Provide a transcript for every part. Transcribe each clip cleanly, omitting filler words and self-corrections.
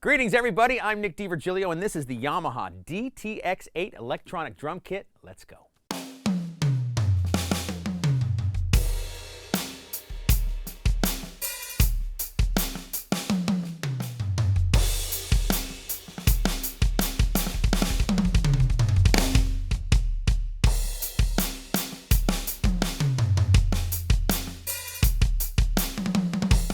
Greetings everybody, I'm Nick DiVirgilio and this is the Yamaha DTX8 electronic drum kit. Let's go.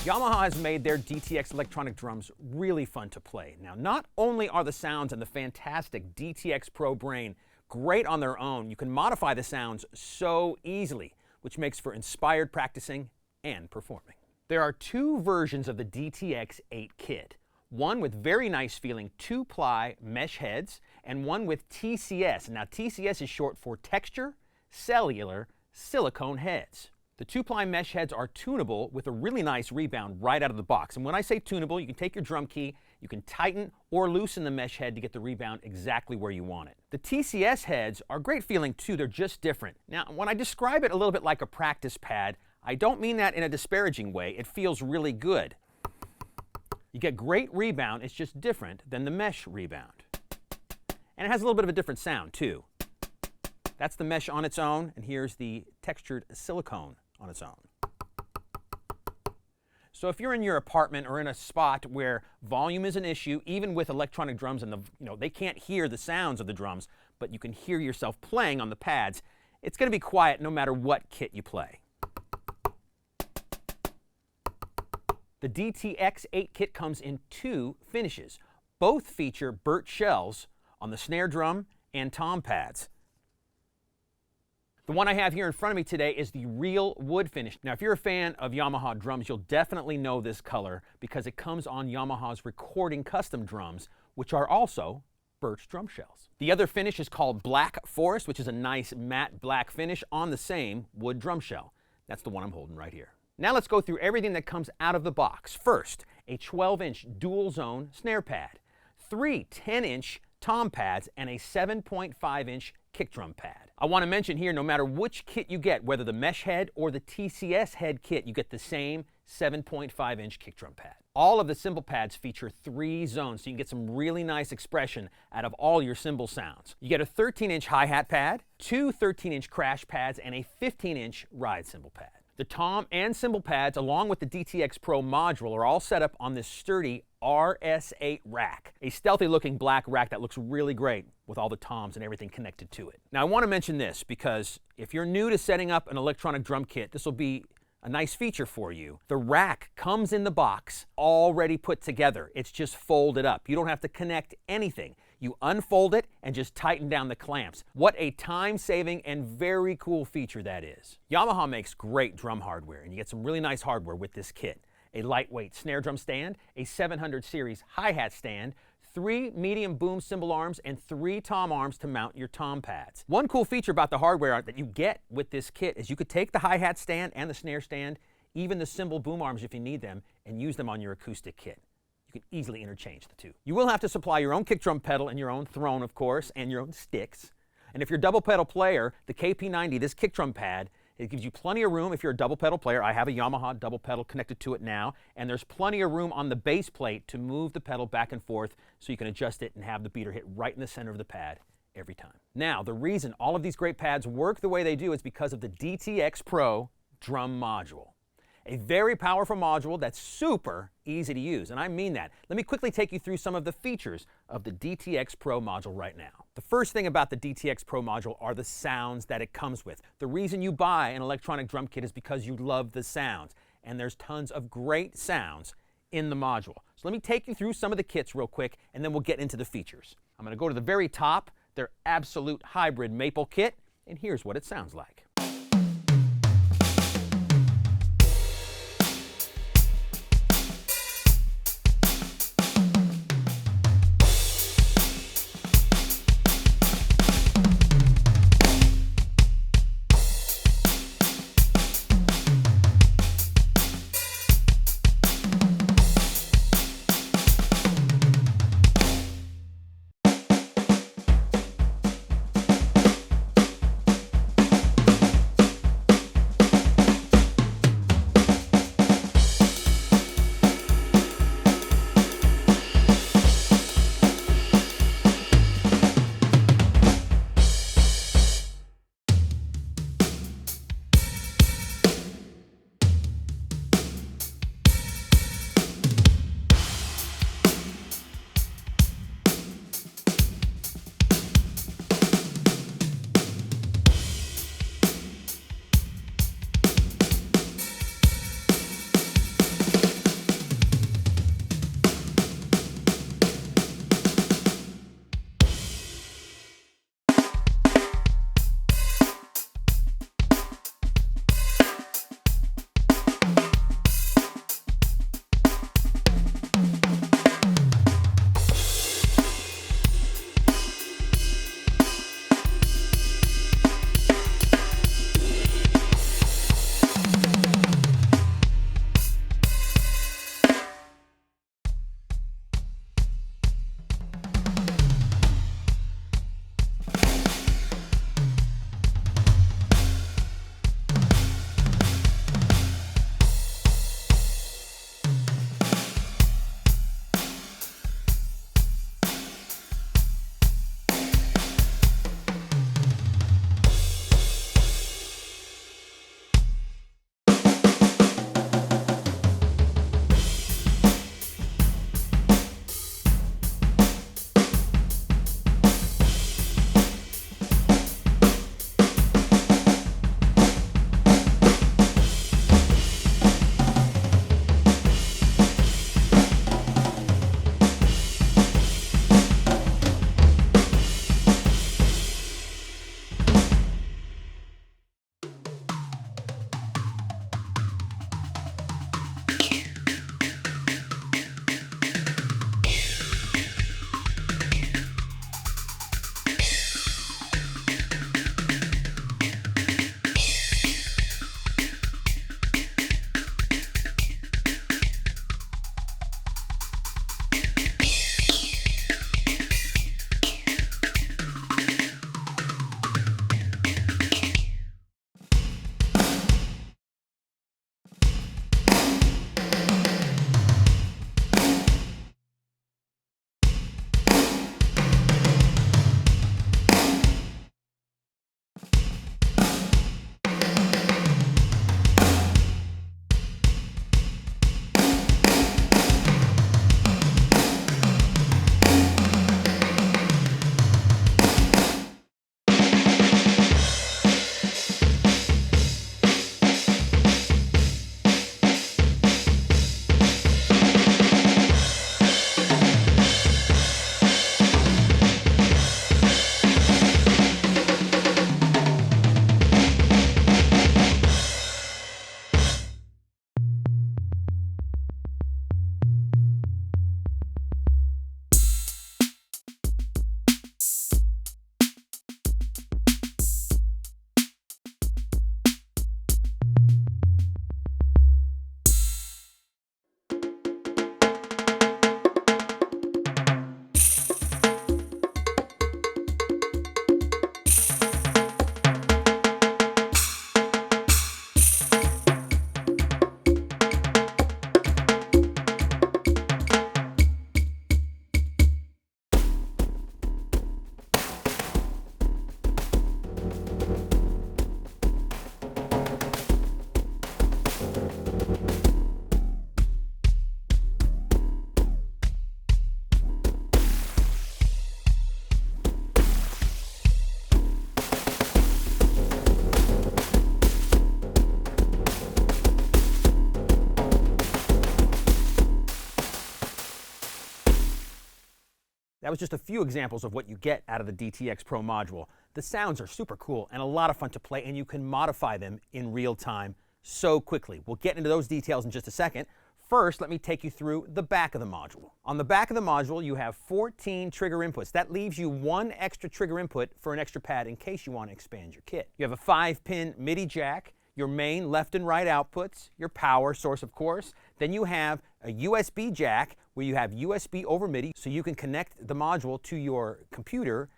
Yamaha has made their DTX electronic drums really fun to play. Now, not only are the sounds and the fantastic DTX-Pro brain great on their own, you can modify the sounds so easily, which makes for inspired practicing and performing. There are two versions of the DTX8 kit, one with very nice feeling 2-ply mesh heads and one with TCS. Now, TCS is short for texture, cellular, silicone heads. The 2-ply mesh heads are tunable with a really nice rebound right out of the box. And when I say tunable, you can take your drum key, you can tighten or loosen the mesh head to get the rebound exactly where you want it. The TCS heads are great feeling too, they're just different. Now, when I describe it a little bit like a practice pad, I don't mean that in a disparaging way. It feels really good. You get great rebound, it's just different than the mesh rebound. And it has a little bit of a different sound too. That's the mesh on its own, and here's the textured silicone on its own. So if you're in your apartment or in a spot where volume is an issue, even with electronic drums and they can't hear the sounds of the drums, but you can hear yourself playing on the pads, it's going to be quiet no matter what kit you play. The DTX8 kit comes in two finishes. Both feature burnt shells on the snare drum and tom pads. The one I have here in front of me today is the real wood finish. Now, if you're a fan of Yamaha drums, you'll definitely know this color because it comes on Yamaha's recording custom drums, which are also birch drum shells. The other finish is called Black Forest, which is a nice matte black finish on the same wood drum shell. That's the one I'm holding right here. Now let's go through everything that comes out of the box. First, a 12-inch dual zone snare pad, 3 10-inch tom pads, and a 7.5-inch kick drum pad. I want to mention here, no matter which kit you get, whether the mesh head or the TCS head kit, you get the same 7.5-inch kick drum pad. All of the cymbal pads feature 3 zones, so you can get some really nice expression out of all your cymbal sounds. You get a 13-inch hi-hat pad, 2 13-inch crash pads, and a 15-inch ride cymbal pad. The tom and cymbal pads, along with the DTX-Pro module, are all set up on this sturdy RS8 rack, a stealthy-looking black rack that looks really great with all the toms and everything connected to it. Now, I want to mention this because if you're new to setting up an electronic drum kit, this will be a nice feature for you. The rack comes in the box already put together. It's just folded up. You don't have to connect anything. You unfold it and just tighten down the clamps. What a time-saving and very cool feature that is. Yamaha makes great drum hardware, and you get some really nice hardware with this kit. A lightweight snare drum stand, a 700 series hi-hat stand, 3 medium boom cymbal arms, and 3 tom arms to mount your tom pads. One cool feature about the hardware that you get with this kit is you could take the hi-hat stand and the snare stand, even the cymbal boom arms if you need them, and use them on your acoustic kit. You can easily interchange the two. You will have to supply your own kick drum pedal and your own throne, of course, and your own sticks. And if you're a double pedal player, the KP90, this kick drum pad, it gives you plenty of room if you're a double pedal player. I have a Yamaha double pedal connected to it now, and there's plenty of room on the base plate to move the pedal back and forth so you can adjust it and have the beater hit right in the center of the pad every time. Now, the reason all of these great pads work the way they do is because of the DTX-Pro drum module. A very powerful module that's super easy to use, and I mean that. Let me quickly take you through some of the features of the DTX-Pro module right now. The first thing about the DTX-Pro module are the sounds that it comes with. The reason you buy an electronic drum kit is because you love the sounds, and there's tons of great sounds in the module. So let me take you through some of the kits real quick, and then we'll get into the features. I'm going to go to the very top, their Absolute Hybrid Maple kit, and here's what it sounds like. That was just a few examples of what you get out of the DTX Pro module. The sounds are super cool and a lot of fun to play, and you can modify them in real time so quickly. We'll get into those details in just a second. First, let me take you through the back of the module. On the back of the module, you have 14 trigger inputs. That leaves you one extra trigger input for an extra pad in case you want to expand your kit. You have a 5-pin MIDI jack, your main left and right outputs, your power source, of course. Then you have a USB jack where you have USB over MIDI, so you can connect the module to your computer,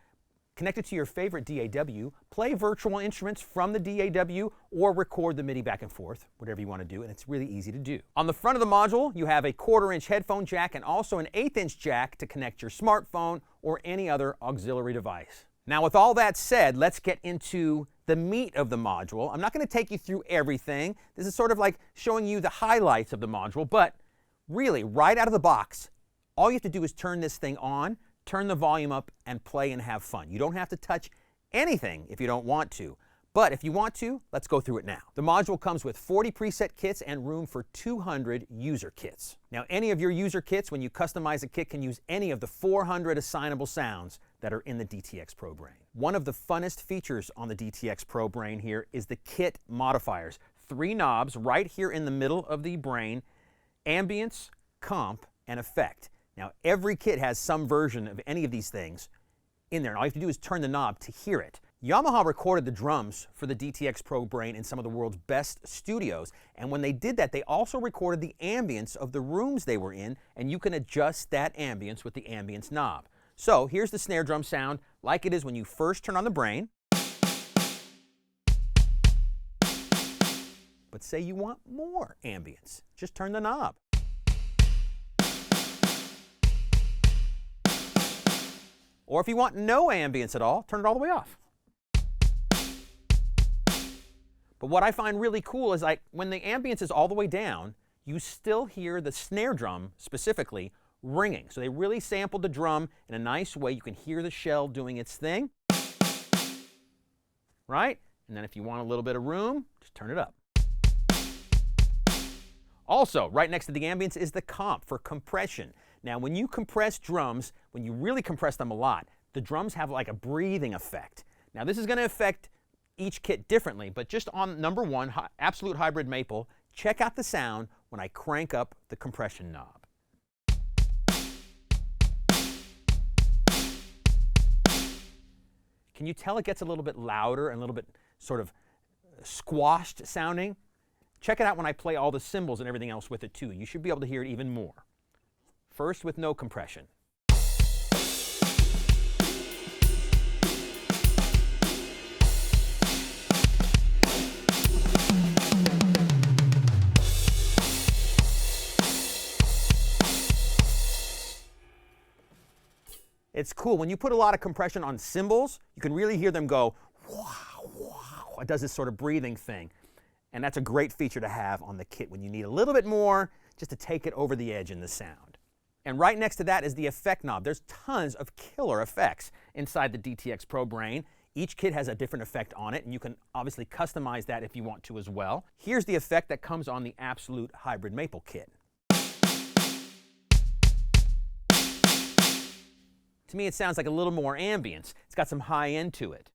connect it to your favorite DAW, play virtual instruments from the DAW, or record the MIDI back and forth, whatever you want to do, and it's really easy to do. On the front of the module, you have a 1/4-inch headphone jack and also an 1/8-inch jack to connect your smartphone or any other auxiliary device. Now, with all that said, let's get into the meat of the module. I'm not going to take you through everything. This is sort of like showing you the highlights of the module, but really, right out of the box, all you have to do is turn this thing on, turn the volume up, and play and have fun. You don't have to touch anything if you don't want to. But if you want to, let's go through it now. The module comes with 40 preset kits and room for 200 user kits. Now, any of your user kits, when you customize a kit, can use any of the 400 assignable sounds that are in the DTX Pro Brain. One of the funnest features on the DTX Pro Brain here is the kit modifiers. 3 knobs right here in the middle of the brain: ambience, comp, and effect. Now, every kit has some version of any of these things in there, and all you have to do is turn the knob to hear it. Yamaha recorded the drums for the DTX Pro Brain in some of the world's best studios, and when they did that, they also recorded the ambience of the rooms they were in, and you can adjust that ambience with the ambience knob. So here's the snare drum sound like it is when you first turn on the Brain. But say you want more ambience, just turn the knob. Or if you want no ambience at all, turn it all the way off. But what I find really cool is, like, when the ambience is all the way down, you still hear the snare drum specifically ringing. So they really sampled the drum in a nice way. You can hear the shell doing its thing, right? And then if you want a little bit of room, just turn it up. Also, right next to the ambience is the comp for compression. Now, when you compress drums, when you really compress them a lot, the drums have like a breathing effect. Now, this is going to affect each kit differently, but just on number 1, Absolute Hybrid Maple, check out the sound when I crank up the compression knob. Can you tell it gets a little bit louder and a little bit sort of squashed sounding? Check it out when I play all the cymbals and everything else with it too. You should be able to hear it even more. First with no compression. It's cool. When you put a lot of compression on cymbals, you can really hear them go, wow, wow. It does this sort of breathing thing. And that's a great feature to have on the kit when you need a little bit more just to take it over the edge in the sound. And right next to that is the effect knob. There's tons of killer effects inside the DTX Pro Brain. Each kit has a different effect on it, and you can obviously customize that if you want to as well. Here's the effect that comes on the Absolute Hybrid Maple kit. To me, it sounds like a little more ambience. It's got some high end to it.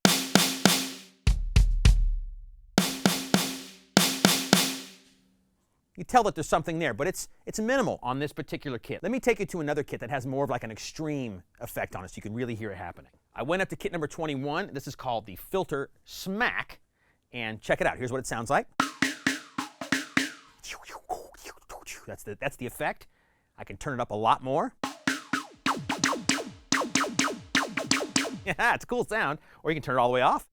You tell that there's something there, but it's minimal on this particular kit. Let me take you to another kit that has more of like an extreme effect on it so you can really hear it happening. I went up to kit number 21. This is called the Filter Smack, and check it out. Here's what it sounds like. That's the effect. I can turn it up a lot more. Yeah, it's a cool sound. Or you can turn it all the way off.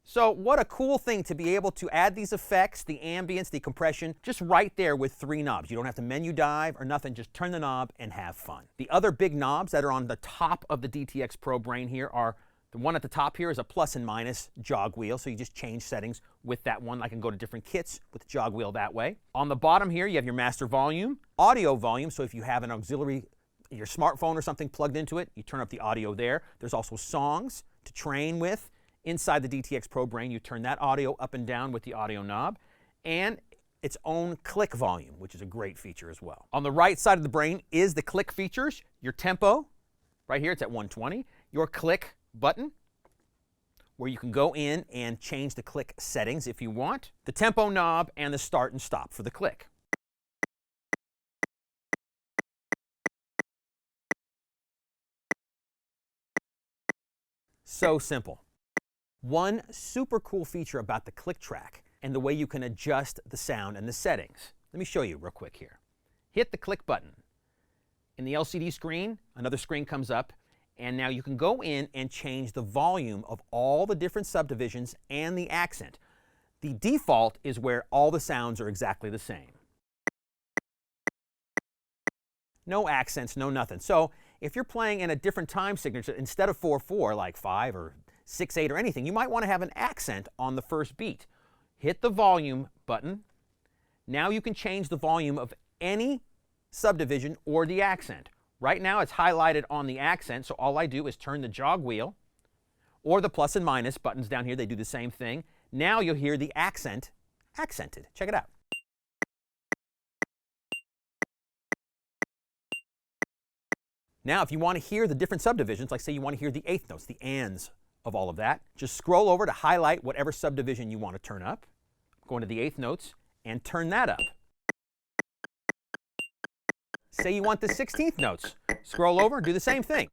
So what a cool thing to be able to add these effects, the ambience, the compression, just right there with 3 knobs. You don't have to menu dive or nothing, just turn the knob and have fun. The other big knobs that are on the top of the DTX Pro Brain here are, the one at the top here is a plus and minus jog wheel, so you just change settings with that one. I can go to different kits with the jog wheel that way. On the bottom here, you have your master volume, audio volume, so if you have an auxiliary, your smartphone or something plugged into it, you turn up the audio there. There's also songs to train with. Inside the DTX Pro Brain, you turn that audio up and down with the audio knob. And its own click volume, which is a great feature as well. On the right side of the brain is the click features, your tempo, right here it's at 120, your click button, where you can go in and change the click settings if you want, the tempo knob, and the start and stop for the click. So simple. One super cool feature about the click track and the way you can adjust the sound and the settings. Let me show you real quick here. Hit the click button. In the LCD screen, another screen comes up, and now you can go in and change the volume of all the different subdivisions and the accent. The default is where all the sounds are exactly the same. No accents, no nothing. So if you're playing in a different time signature, instead of 4/4, like 5 or 6/8 or anything, you might want to have an accent on the first beat. Hit the volume button. Now you can change the volume of any subdivision or the accent. Right now it's highlighted on the accent, so all I do is turn the jog wheel, or the plus and minus buttons down here, they do the same thing. Now you'll hear the accent accented. Check it out. Now if you want to hear the different subdivisions, like say you want to hear the eighth notes, the ands of all of that, just scroll over to highlight whatever subdivision you want to turn up, go into the eighth notes, and turn that up. Say you want the 16th notes. Scroll over and do the same thing.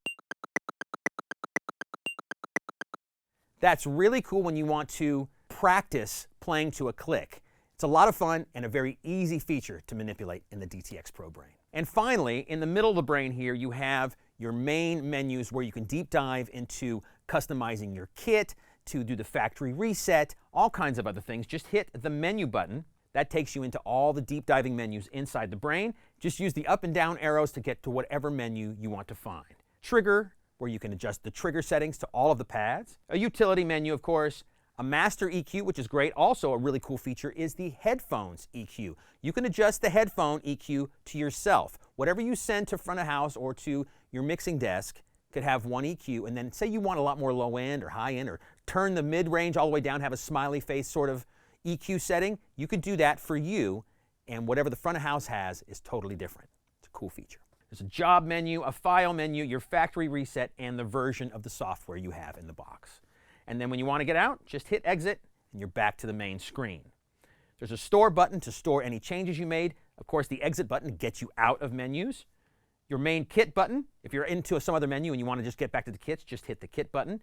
That's really cool when you want to practice playing to a click. It's a lot of fun and a very easy feature to manipulate in the DTX-Pro brain. And finally, in the middle of the brain here, you have your main menus where you can deep dive into customizing your kit, to do the factory reset, all kinds of other things. Just hit the menu button. That takes you into all the deep diving menus inside the brain. Just use the up and down arrows to get to whatever menu you want to find. Trigger, where you can adjust the trigger settings to all of the pads. A utility menu, of course. A master EQ, which is great. Also, a really cool feature is the headphones EQ. You can adjust the headphone EQ to yourself. Whatever you send to front of house or to your mixing desk could have one EQ, and then say you want a lot more low end or high end, or turn the mid-range all the way down, have a smiley face sort of EQ setting, you could do that for you, and whatever the front of house has is totally different. It's a cool feature. There's a job menu, a file menu, your factory reset, and the version of the software you have in the box. And then when you want to get out, just hit exit, and you're back to the main screen. There's a store button to store any changes you made. Of course, the exit button gets you out of menus. Your main kit button, if you're into some other menu and you want to just get back to the kits, just hit the kit button.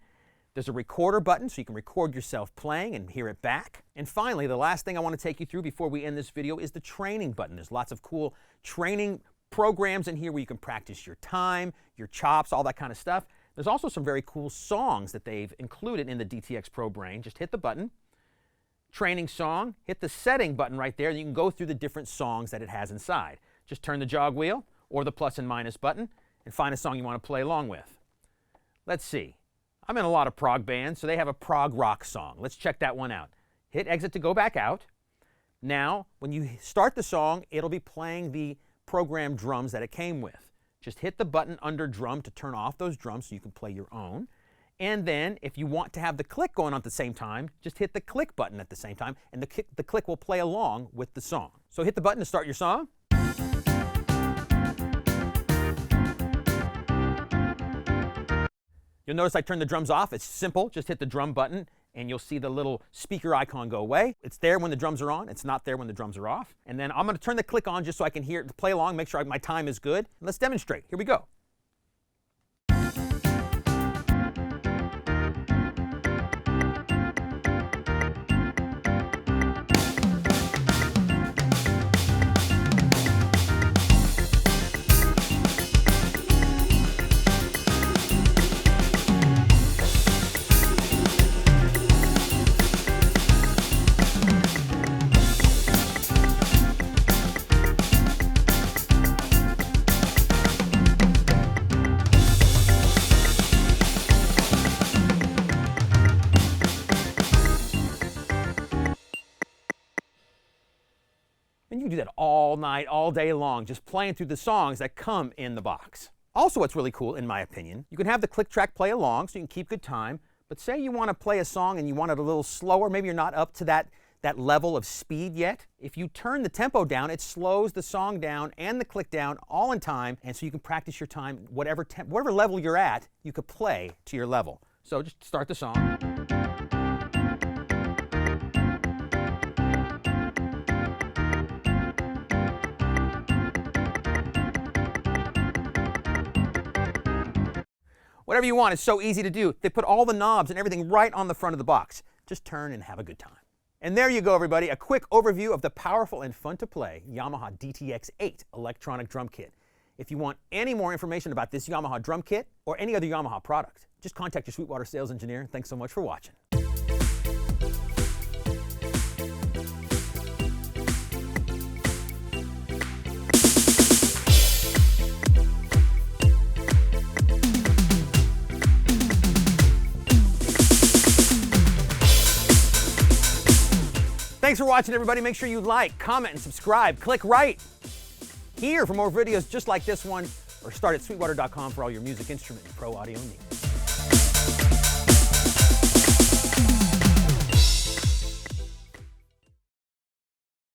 There's a recorder button so you can record yourself playing and hear it back. And finally, the last thing I want to take you through before we end this video is the training button. There's lots of cool training programs in here where you can practice your time, your chops, all that kind of stuff. There's also some very cool songs that they've included in the DTX-Pro brain. Just hit the button, training song, hit the setting button right there, and you can go through the different songs that it has inside. Just turn the jog wheel or the plus and minus button and find a song you want to play along with. Let's see. I'm in a lot of prog bands, so they have a prog rock song. Let's check that one out. Hit exit to go back out. Now, when you start the song, it'll be playing the programmed drums that it came with. Just hit the button under drum to turn off those drums so you can play your own. And then, if you want to have the click going on at the same time, just hit the click button at the same time, and the click will play along with the song. So hit the button to start your song. You'll notice I turned the drums off. It's simple. Just hit the drum button, and you'll see the little speaker icon go away. It's there when the drums are on. It's not there when the drums are off. And then I'm going to turn the click on just so I can hear it, play along, make sure my time is good. And let's demonstrate. Here we go. And you can do that all night, all day long, just playing through the songs that come in the box. Also, what's really cool, in my opinion, you can have the click track play along so you can keep good time, but say you want to play a song and you want it a little slower, maybe you're not up to that that level of speed yet. If you turn the tempo down, it slows the song down and the click down all in time, and so you can practice your time, whatever level you're at, you could play to your level. So just start the song. Whatever you want, it's so easy to do. They put all the knobs and everything right on the front of the box. Just turn and have a good time. And there you go, everybody, a quick overview of the powerful and fun to play Yamaha DTX8 electronic drum kit. If you want any more information about this Yamaha drum kit or any other Yamaha product, just contact your Sweetwater sales engineer. Thanks so much for watching. Thanks for watching, everybody. Make sure you like, comment, and subscribe. Click right here for more videos just like this one, or start at sweetwater.com for all your music instrument and pro audio needs.